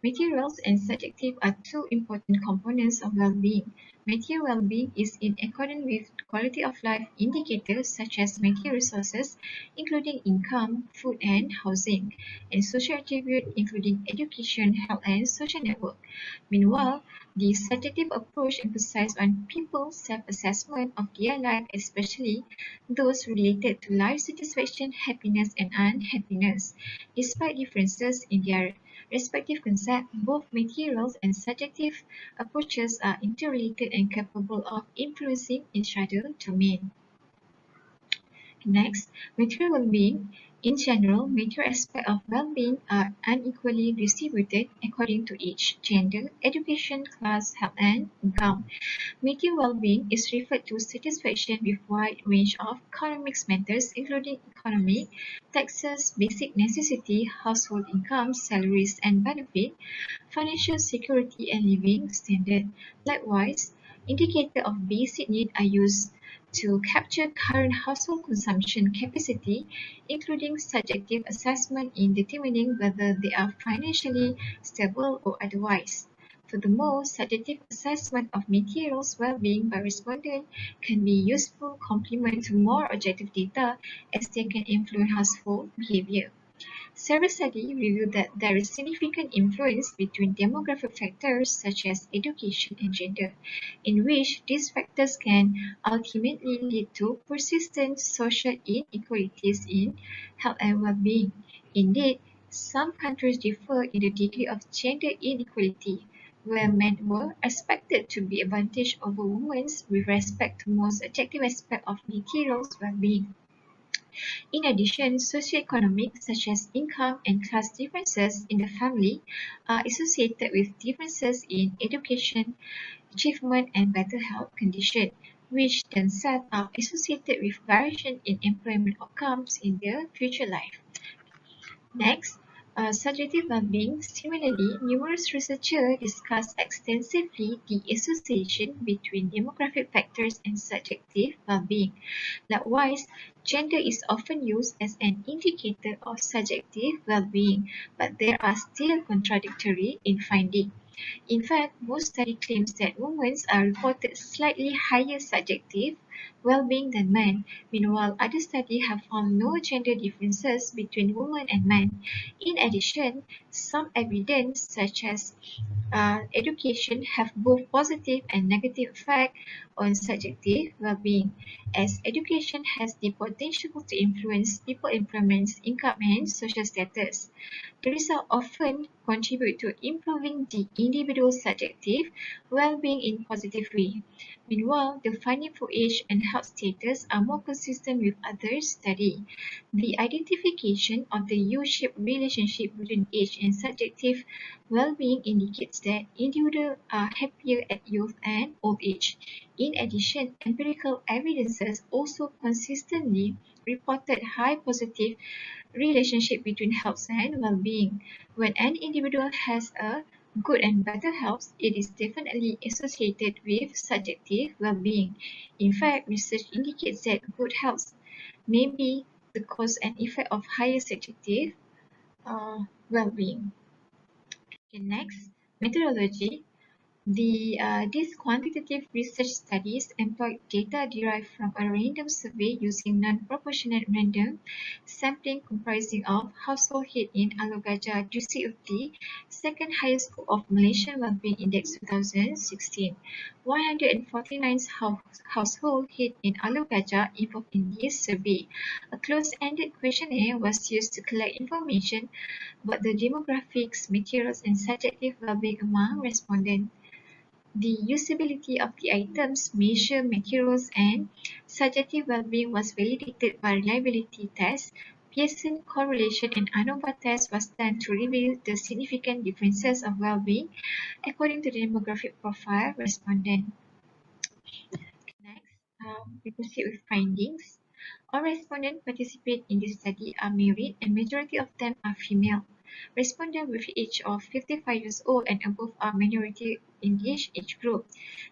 Materials and subjective are two important components of well-being. Material well-being is in accordance with quality of life indicators such as material resources, including income, food, and housing, and social attributes including education, health, and social network. Meanwhile, the subjective approach emphasizes on people's self-assessment of their life, especially those related to life satisfaction, happiness, and unhappiness. Despite differences in their respective concepts, both materials and subjective approaches are interrelated and capable of influencing each other domain. Next, material well-being. In general, material aspects of well-being are unequally distributed according to age, gender, education, class, health, and income. Material well-being is referred to satisfaction with wide range of economic matters, including economic, taxes, basic necessity, household income, salaries and benefits, financial security, and living standard. Likewise, indicators of basic need are used to capture current household consumption capacity, including subjective assessment in determining whether they are financially stable or otherwise. Furthermore, subjective assessment of materials well-being by respondents can be useful complement to more objective data as they can influence household behavior. Several studies reveal that there is significant influence between demographic factors such as education and gender, in which these factors can ultimately lead to persistent social inequalities in health and well-being. Indeed, some countries differ in the degree of gender inequality, where men were expected to be advantaged over women with respect to most objective aspects of materials well-being. In addition, socioeconomic such as income and class differences in the family are associated with differences in education, achievement, and better health condition, which themselves are associated with variation in employment outcomes in their future life. Next, subjective well-being. Similarly, numerous researchers discuss extensively the association between demographic factors and subjective well-being. Likewise, gender is often used as an indicator of subjective well-being, but there are still contradictory in finding. In fact, most studies claim that women are reported slightly higher subjective well-being than men. Meanwhile, other studies have found no gender differences between women and men. In addition, some evidence such as education have both positive and negative effect on subjective well-being, as education has the potential to influence people employment, income, and social status. The result often contribute to improving the individual's subjective well-being in positive way. Meanwhile, the finding for age and health status are more consistent with other studies. The identification of the U-shaped relationship between age and subjective well-being indicates that individuals are happier at youth and old age. In addition, empirical evidences also consistently reported high positive relationship between health and well-being. When an individual has a good and better health, it is definitely associated with subjective well-being. In fact, research indicates that good health may be the cause and effect of higher subjective well-being. Okay, next, methodology. These quantitative research studies employed data derived from a random survey using non-proportional random sampling comprising of household head in Alor Gajah district of the second highest score of Malaysian Wellbeing Index 2016. 149 household head in Alor Gajah involved in this survey. A closed-ended questionnaire was used to collect information about the demographics, materials, and subjective well-being among respondents. The usability of the items, measure, materials, and subjective well-being was validated by reliability tests. Pearson correlation and ANOVA test was done to reveal the significant differences of well-being according to the demographic profile respondent. Next, we proceed with findings. All respondents participate in this study are married and majority of them are female. Respondents with age of 55 years old and above are minority in each age group.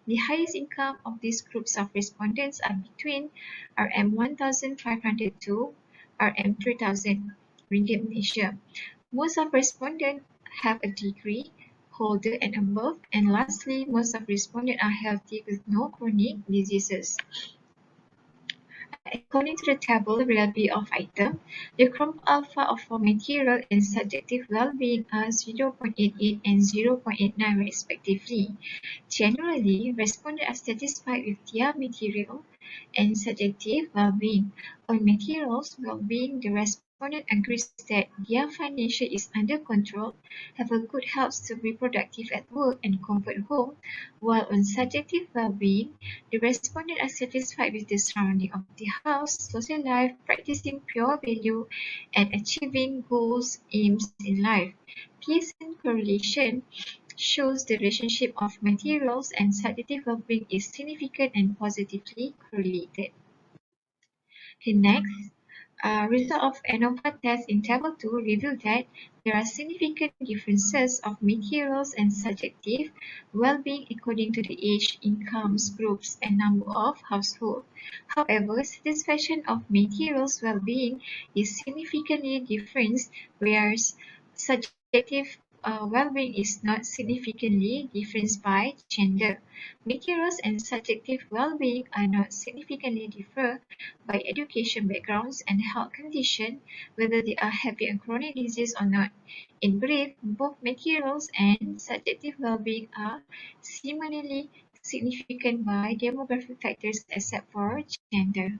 The highest income of these groups of respondents are between RM 1,500 to RM 3,000 ringgit Malaysia. Most of respondents have a degree holder and above, and lastly, most of respondents are healthy with no chronic diseases. According to the table reliability of item, the crop alpha of for material and subjective well-being are 0.88 and 0.89 respectively. Generally, respondents are satisfied with their material and subjective well-being. On materials well-being, the respondent agrees that their financial is under control, have a good health to be productive at work and comfort home, while on subjective well-being, the respondents are satisfied with the surrounding of the house, social life, practicing pure value, and achieving goals, aims in life. Pearson correlation shows the relationship of materials and subjective well-being is significant and positively correlated. Okay, next, result of ANOVA test in table 2 reveal that there are significant differences of materials and subjective well-being according to the age, incomes, groups, and number of households. However, satisfaction of materials well-being is significantly different, whereas subjective well-being is not significantly different by gender. Materials and subjective well-being are not significantly differ by education backgrounds and health condition, whether they are heavy and chronic disease or not. In brief, both materials and subjective well-being are similarly significant by demographic factors except for gender.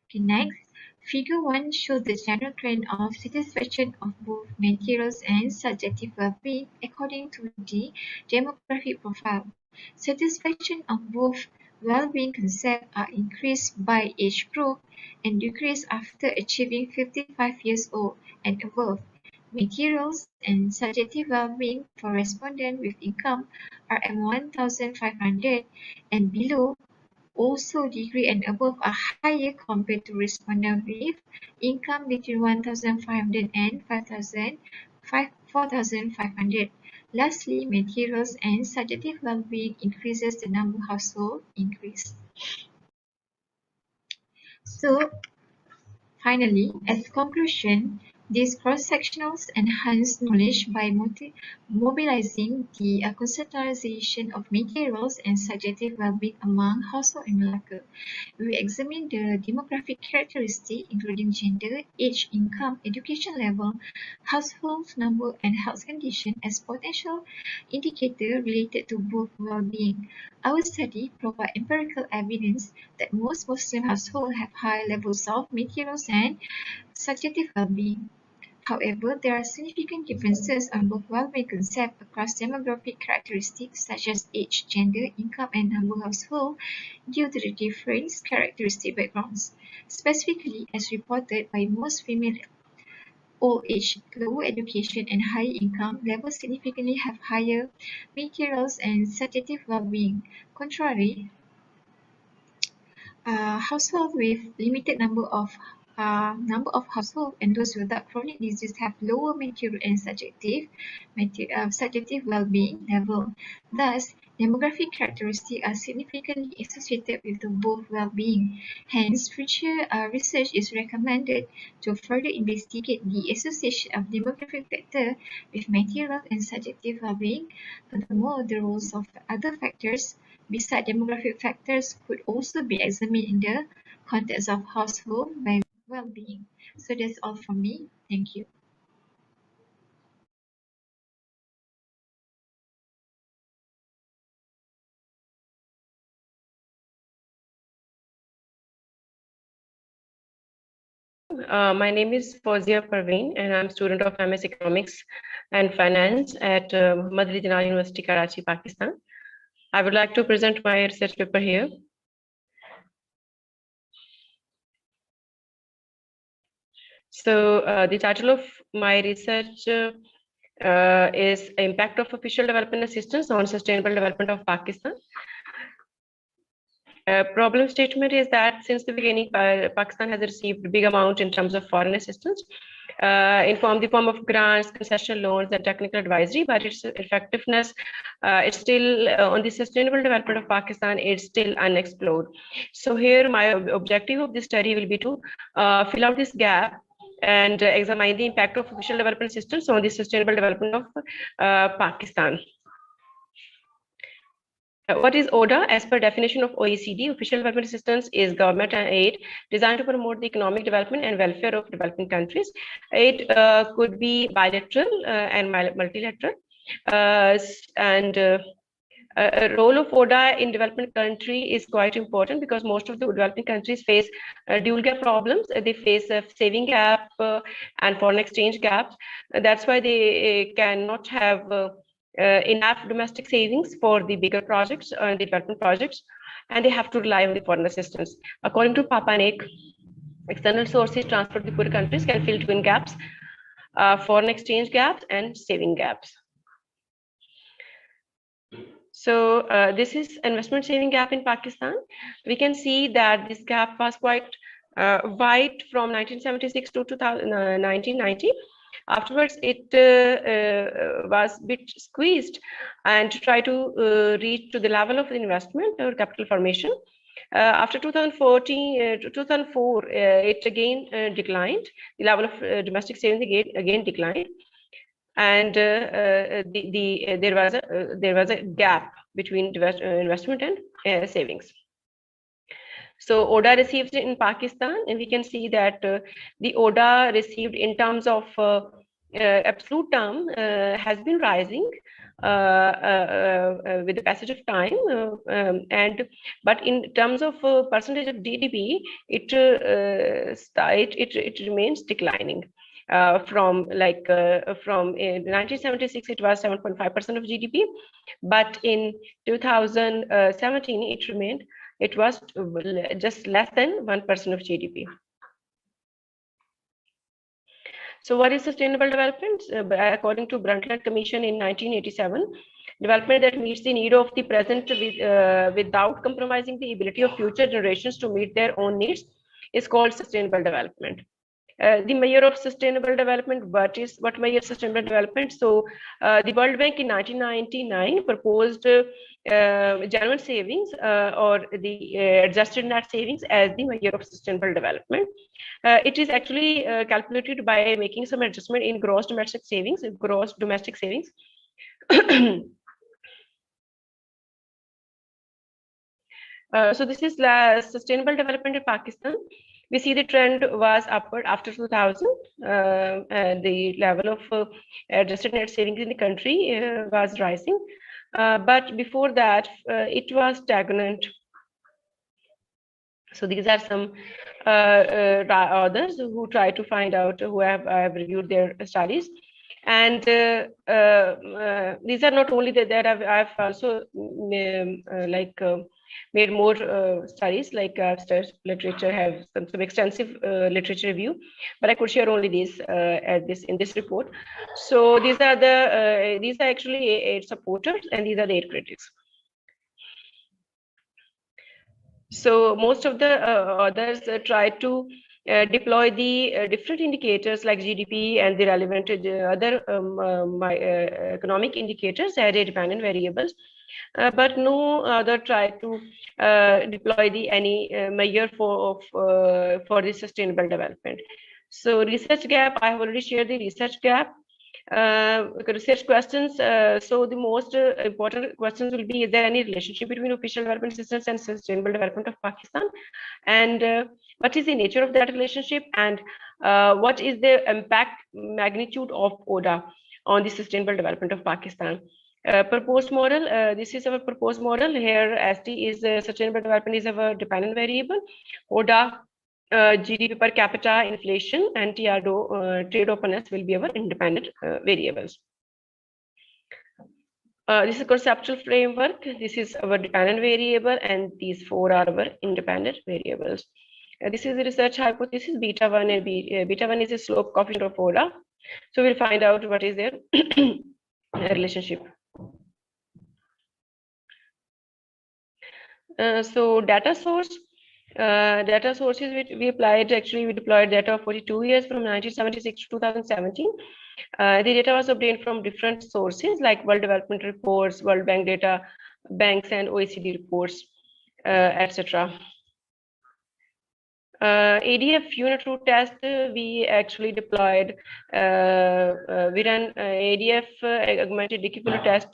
Okay, next, Figure 1 shows the general trend of satisfaction of both materials and subjective well-being according to the demographic profile. Satisfaction of both well-being concepts are increased by age group and decrease after achieving 55 years old and above. Materials and subjective well-being for respondents with income are at 1,500 and below also degree and above are higher compared to respondents with income between 1,500 and 4,500. Lastly, materials and subjective well-being increases the number of households increase. So, finally, as conclusion, these cross-sectionals enhance knowledge by mobilizing the conceptualization of materials and subjective well-being among household and Malacca. We examine the demographic characteristics including gender, age, income, education level, household number, and health condition as potential indicators related to both well-being. Our study provides empirical evidence that most Muslim households have high levels of materials and subjective well-being. However, there are significant differences on both well-being concepts across demographic characteristics such as age, gender, income, and number of households due to the different characteristic backgrounds. Specifically, as reported by most female old age, lower education, and higher income levels significantly have higher materials and subjective well-being. Contrary, households with limited number of households and those without chronic disease have lower material and subjective well-being level. Thus, demographic characteristics are significantly associated with the both well-being. Hence, future research is recommended to further investigate the association of demographic factor with material and subjective well-being. Furthermore, the roles of other factors besides demographic factors could also be examined in the context of household well-being. So that's all from me. Thank you. My name is Fawzia Parveen, and I'm a student of MS Economics and Finance at Muhammad Ali Jinnah University, Karachi, Pakistan. I would like to present my research paper here. So the title of my research is Impact of Official Development Assistance on Sustainable Development of Pakistan. Problem statement is that since the beginning, Pakistan has received a big amount in terms of foreign assistance in the form of grants, concession loans, and technical advisory, but its effectiveness is still on the sustainable development of Pakistan is still unexplored. So here my objective of this study will be to fill out this gap and examine the impact of official development assistance on the sustainable development of Pakistan. What is ODA? As per definition of OECD, official development assistance is government aid designed to promote the economic development and welfare of developing countries. It could be bilateral and multilateral. A role of ODA in development country is quite important because most of the developing countries face dual gap problems. They face a saving gap and foreign exchange gaps. That's why they cannot have enough domestic savings for the bigger projects and the development projects, and they have to rely on the foreign assistance. According to Papanek, external sources transferred to poor countries can fill twin gaps, foreign exchange gaps, and saving gaps. So this is investment saving gap in Pakistan. We can see that this gap was quite wide from 1976 to 1990. Afterwards, it was a bit squeezed and to try to reach to the level of investment or capital formation. After 2014 to 2004, it again declined. The level of domestic savings again declined, and there was a gap between investment and savings. So ODA received in Pakistan, and we can see that the ODA received in terms of absolute term has been rising with the passage of time, but in terms of percentage of GDP, it remains declining. From 1976, it was 7.5% of GDP, but in 2017, it was just less than 1% of GDP. So what is sustainable development? According to Brundtland Commission in 1987, development that meets the need of the present without compromising the ability of future generations to meet their own needs is called sustainable development. The measure of sustainable development, what measures sustainable development? So the World Bank in 1999 proposed genuine savings or the adjusted net savings as the measure of sustainable development. It is actually calculated by making some adjustment in gross domestic savings. So this is sustainable development in Pakistan. We see the trend was upward after 2000. The level of adjusted net savings in the country was rising, but before that it was stagnant. So these are some authors who try to find out, who have reviewed their studies. And these are not only that I've also made more studies, like literature, have some extensive literature review, but I could share only these in this report. So these are actually 8 supporters, and these are the 8 critics. So most of the others try to deploy the different indicators like GDP and the relevant other economic indicators as dependent variables, but no other try to deploy any measure for the sustainable development. So research gap, I have already shared the research gap. Research questions. So the most important questions will be: is there any relationship between official development assistance and sustainable development of Pakistan? And what is the nature of that relationship? And what is the impact magnitude of ODA on the sustainable development of Pakistan? Proposed model. This is our proposed model. Here, ST is sustainable development is our dependent variable. ODA GDP per capita, inflation, and trade openness will be our independent variables. This is a conceptual framework. This is our dependent variable, and these four are our independent variables. This is the research hypothesis. Beta 1 and beta 1 is a slope coefficient of Oda. So we'll find out what is their relationship. So data sources we applied, actually we deployed data of 42 years from 1976 to 2017. The data was obtained from different sources like World Development Reports, World Bank data, banks and OECD reports, etc. ADF unit root test, we actually deployed, we ran ADF augmented decoupled test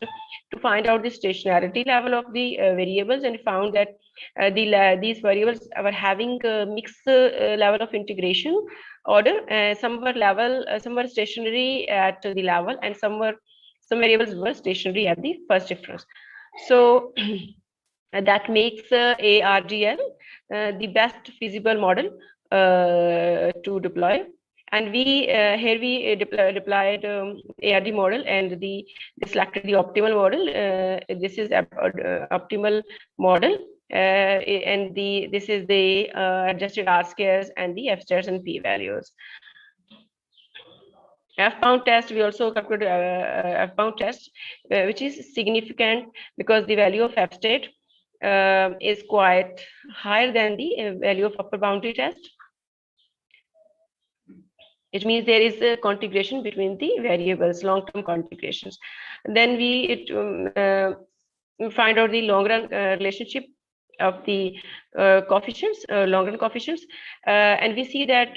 to find out the stationarity level of the variables, and found that these variables were having a mixed level of integration order. Some were stationary at the level, and some variables were stationary at the first difference. So that makes ARDL the best feasible model to deploy. And we here we deployed ARD model, and they selected the optimal model. This is optimal model, and this is the adjusted R squares and the F stars and P values. F-bound test, we also calculated F-bound test, which is significant because the value of F state is quite higher than the value of upper boundary test. It means there is a configuration between the variables, long-term configurations. Then we find out the long-run relationship of the coefficients, long-run coefficients, and we see that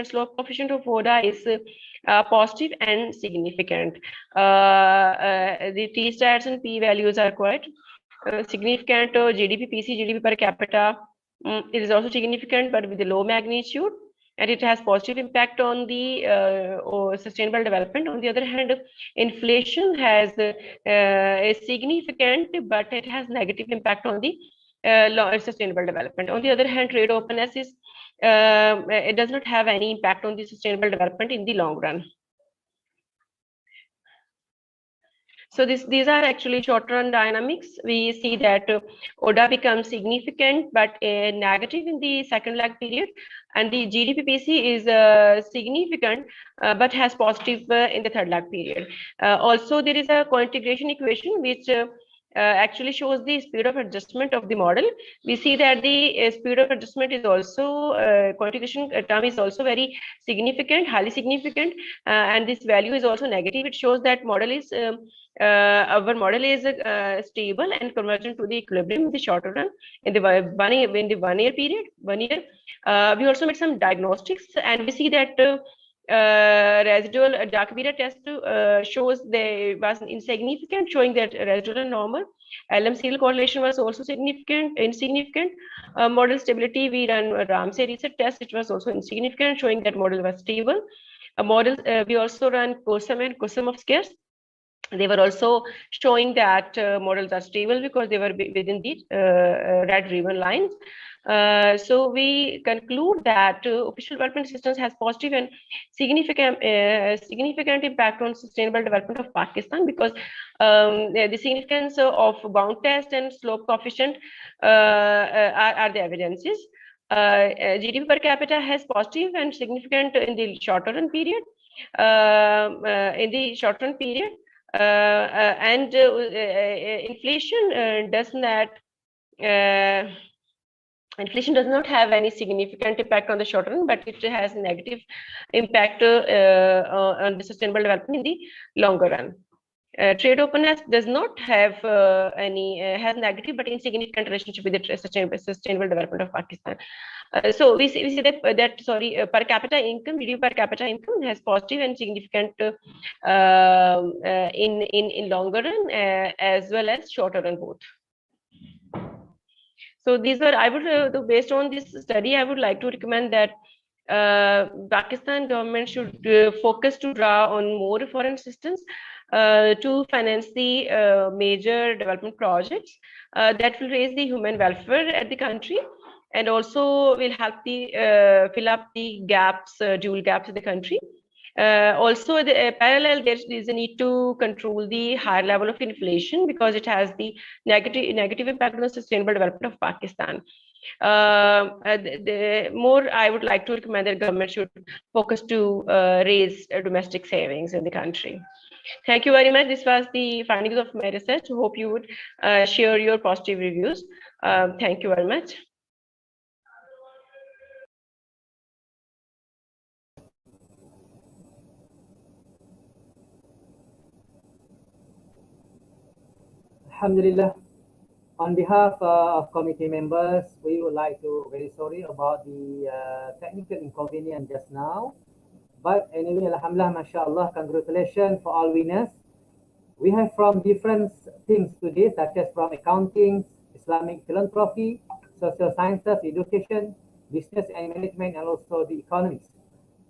slope coefficient of Oda is positive and significant. The T stats and P values are quite significant. GDP PC, GDP per capita, it is also significant, but with the low magnitude, and it has positive impact on the sustainable development. On the other hand, inflation has a significant, but it has negative impact on the sustainable development. On the other hand, trade openness is it does not have any impact on the sustainable development in the long run. So these are actually short-run dynamics. We see that Oda becomes significant but negative in the second lag period, and the GDP PC is significant but has positive in the third lag period. Also, there is a co-integration equation which actually shows the speed of adjustment of the model. We see that the speed of adjustment is also co-integration term is also very significant, highly significant, and this value is also negative. It shows that model is our model is stable and convergent to the equilibrium in the shorter run in the 1 year period. We also made some diagnostics, and we see that residual dark beta test shows there was insignificant, showing that residual and normal. LM-serial correlation was also insignificant. Model stability, we ran a Ramsey reset test, which was also insignificant, showing that model was stable. We also ran COSM and COSM of scarce. They were also showing that models are stable because they were within the red ribbon lines. So we conclude that official development assistance has positive and significant impact on sustainable development of Pakistan, because the significance of bound test and slope coefficient are the evidences. GDP per capita has positive and significant in the shorter run period. And inflation does not have any significant impact on the short run, but it has negative impact on the sustainable development in the longer run. Trade openness does not have has negative but insignificant relationship with the sustainable development of Pakistan. So we see that per capita income, GDP per capita income has positive and significant in longer run as well as shorter run both. So these are, based on this study, I would like to recommend that Pakistan government should focus to draw on more foreign assistance to finance the major development projects that will raise the human welfare at the country, and also will help the fill up the gaps, dual gaps in the country. Also, parallel, there is a need to control the higher level of inflation because it has the negative impact on the sustainable development of Pakistan. More, I would like to recommend that government should focus to raise domestic savings in the country. Thank you very much. This was the findings of my research. Hope you would share your positive reviews. Thank you very much. Alhamdulillah. On behalf of committee members, we would like to very sorry about the technical inconvenience just now. But anyway, Alhamdulillah, MashaAllah, congratulations for all winners. We have from different things today, such as from accounting, Islamic philanthropy, social sciences, education, business and management, and also the economics.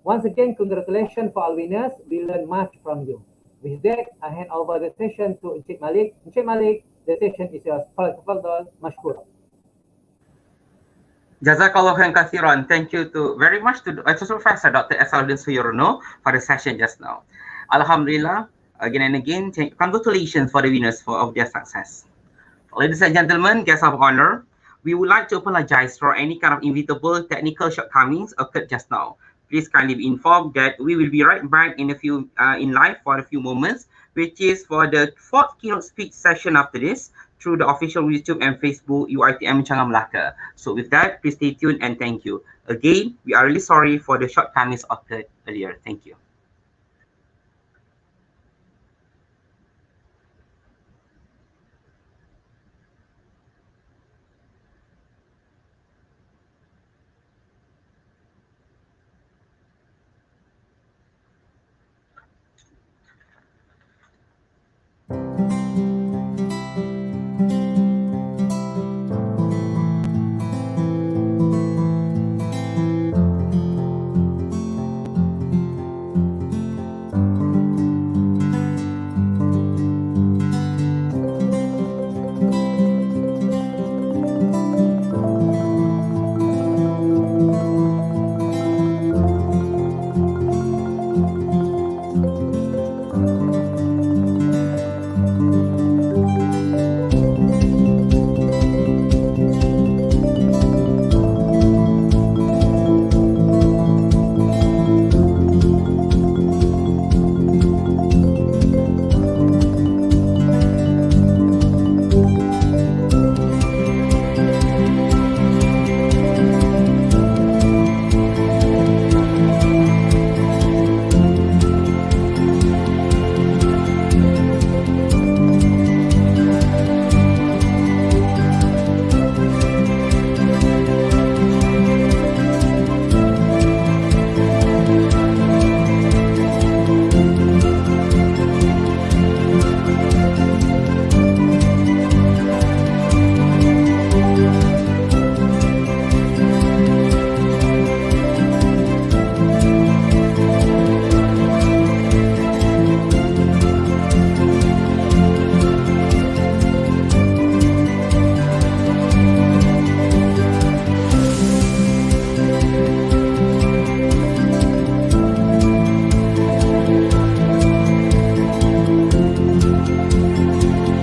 Once again, congratulations for all winners. We learn much from you. With that, I hand over the session to Encik Malik. Encik Malik, the session is yours. Tafadhal, mashkur. Jazakallah khairan kathiran. Thank you very much to Professor Dr. Esaldin Suyorno for the session just now. Alhamdulillah, again and again, congratulations for the winners of their success. Ladies and gentlemen, guests of honor, we would like to apologize for any kind of inevitable technical shortcomings occurred just now. Please kindly be informed that we will be right back in live for a few moments, which is for the fourth keynote speech session after this through the official YouTube and Facebook UiTM Changan Melaka. So with that, please stay tuned and thank you. Again, we are really sorry for the shortcomings occurred earlier. Thank you.